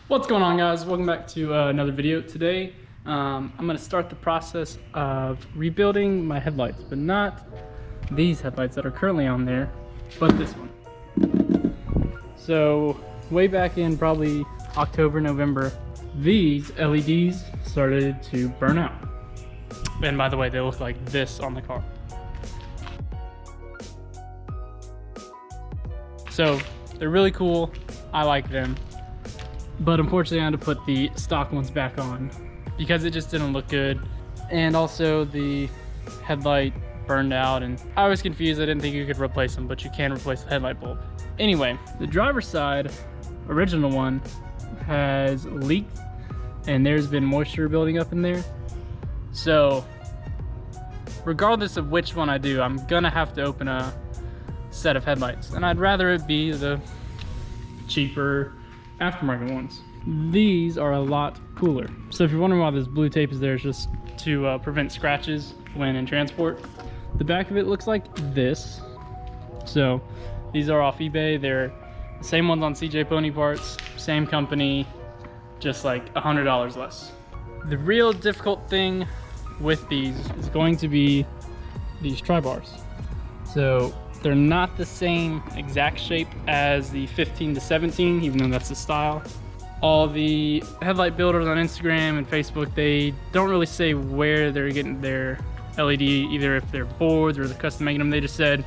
What's going on, guys? Welcome back to another video. Today I'm going to start the process of rebuilding my headlights, but not these headlights that are currently on there, but this one. So way back in probably October, November, these LEDs started to burn out. And by the way, they look like this on the car. So they're really cool. I like them. But unfortunately I had to put the stock ones back on because it just didn't look good. And also the headlight burned out and I was confused. I didn't think you could replace them, but you can replace the headlight bulb. Anyway, the driver's side, original one, has leaked and there's been moisture building up in there. So regardless of which one I do, I'm gonna have to open a set of headlights. And I'd rather it be the cheaper aftermarket ones. These are a lot cooler. So if you're wondering why this blue tape is there, it's just to prevent scratches when in transport. The back of it looks like this. So these are off eBay. They're the same ones on CJ Pony Parts, same company, just like $100 less. The real difficult thing with these is going to be these tri-bars. So they're not the same exact shape as the 15 to 17, even though that's the style. All the headlight builders on Instagram and Facebook, they don't really say where they're getting their LED, either if they're boards or they're custom making them. They just said,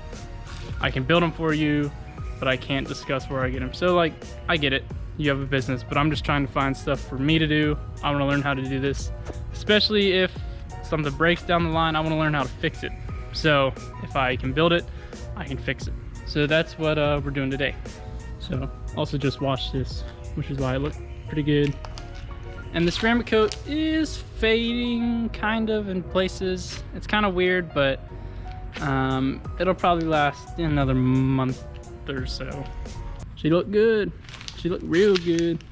I can build them for you, but I can't discuss where I get them. So like, I get it, you have a business, but I'm just trying to find stuff for me to do. I wanna learn how to do this, especially if something breaks down the line, I wanna learn how to fix it. So if I can build it, I can fix it. So that's what we're doing today. So also just washed this, which is why it looked pretty good. And the ceramic coat is fading kind of in places. It's kind of weird, but it'll probably last another month or so. She looked good. She looked real good.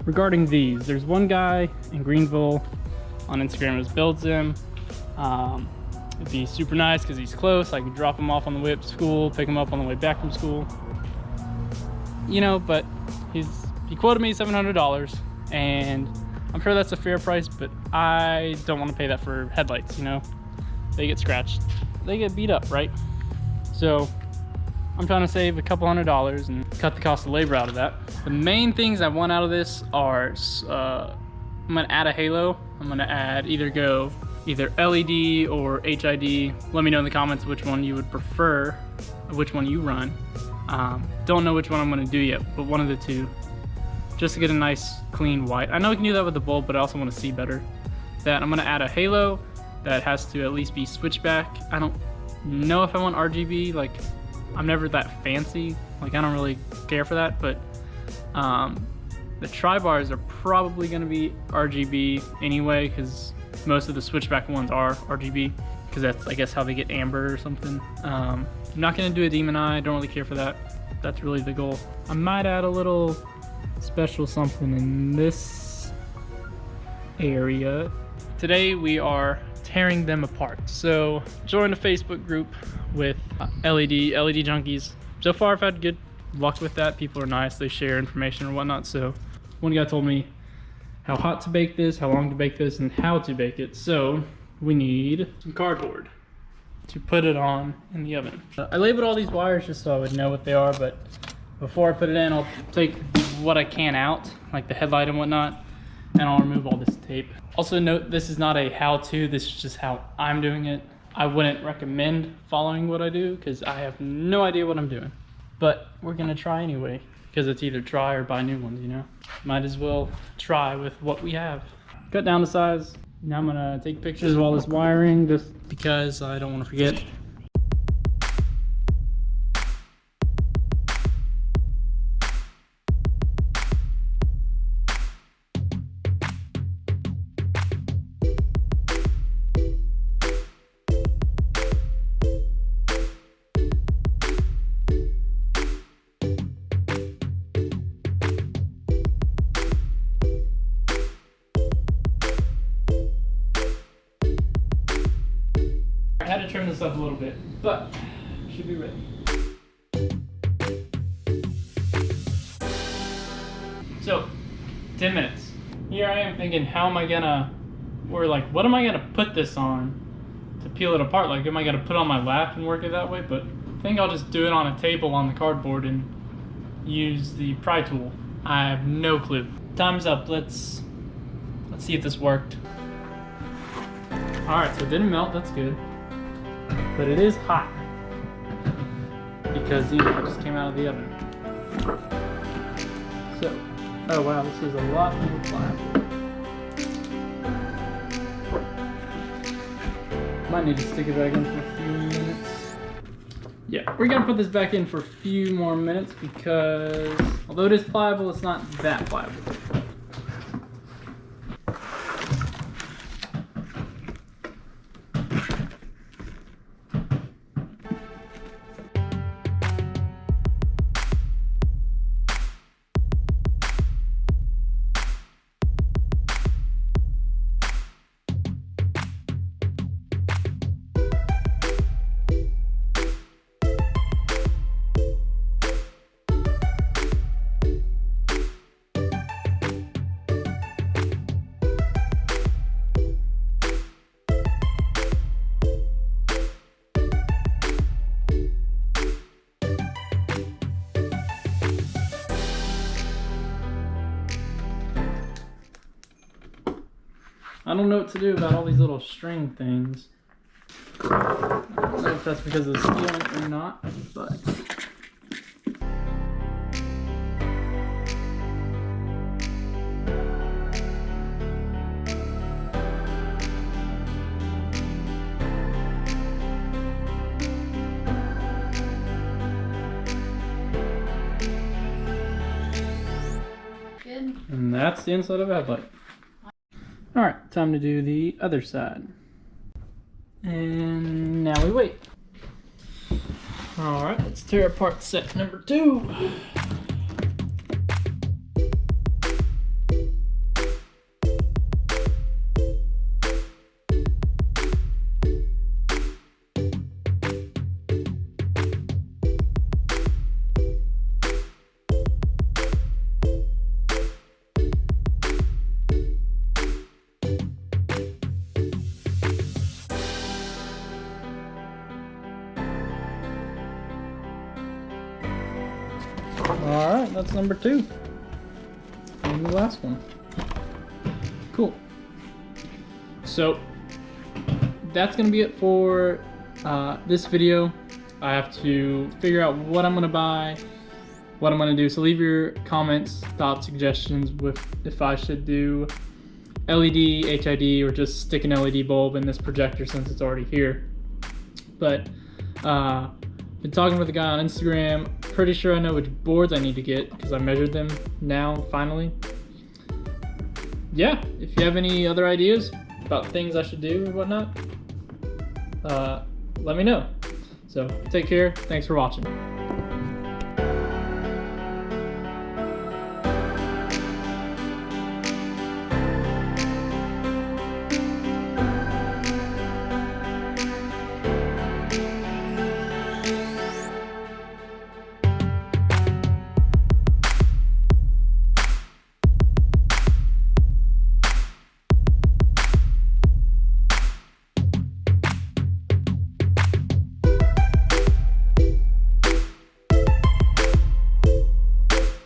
Regarding these, there's one guy in Greenville on Instagram who builds them. It'd be super nice because he's close. I could drop him off on the way up to school, pick him up on the way back from school. You know, but he quoted me $700 and I'm sure that's a fair price, but I don't want to pay that for headlights, you know? They get scratched, they get beat up, right? So I'm trying to save a couple $100 and cut the cost of labor out of that. The main things I want out of this are, I'm gonna add a halo. I'm gonna add either LED or HID. Let me know in the comments which one you would prefer, which one you run. Don't know which one I'm gonna do yet, but one of the two, just to get a nice clean white. I know we can do that with the bulb, but I also want to see better. That I'm gonna add a halo that has to at least be switchback. I don't know if I want RGB, like I'm never that fancy, like I don't really care for that, but the tri-bars are probably gonna be RGB anyway, because most of the switchback ones are RGB, because that's, I guess, how they get amber or something. I'm not gonna do a demon eye, I don't really care for that. That's really the goal. I might add a little special something in this area. Today we are tearing them apart. So join a Facebook group with LED junkies. So far I've had good luck with that. People are nice, they share information or whatnot. So one guy told me how hot to bake this, how long to bake this, and how to bake it. So we need some cardboard to put it on in the oven. I labeled all these wires just so I would know what they are, but before I put it in, I'll take what I can out, like the headlight and whatnot, and I'll remove all this tape. Also note, this is not a how-to, this is just how I'm doing it. I wouldn't recommend following what I do because I have no idea what I'm doing. But we're gonna try anyway, because it's either try or buy new ones, you know? Might as well try with what we have. Cut down the size. Now I'm gonna take pictures of all this wiring just because I don't wanna forget. I had to trim this up a little bit, but should be ready. So, 10 minutes. Here I am thinking, how am I gonna, or like, what am I gonna put this on to peel it apart? Like, am I gonna put it on my lap and work it that way? But I think I'll just do it on a table on the cardboard and use the pry tool. I have no clue. Time's up. Let's see if this worked. All right, so it didn't melt. That's good, but it is hot because it just came out of the oven. So, oh wow, this is a lot more pliable. Might need to stick it back in for a few minutes. Yeah, we're gonna put this back in for a few more minutes because although it is pliable, it's not that pliable. I don't know what to do about all these little string things. I don't know if that's because of the steel or not, but... Good. And that's the inside of a headlight. Alright, time to do the other side. And now we wait. Alright, let's tear apart set number 2. Alright, that's number 2. And the last one. Cool. So, that's going to be it for this video. I have to figure out what I'm going to buy, what I'm going to do. So leave your comments, thoughts, suggestions with if I should do LED, HID, or just stick an LED bulb in this projector since it's already here. But, been talking with a guy on Instagram. Pretty sure I know which boards I need to get because I measured them now, finally. Yeah, if you have any other ideas about things I should do or whatnot, let me know. So, take care. Thanks for watching.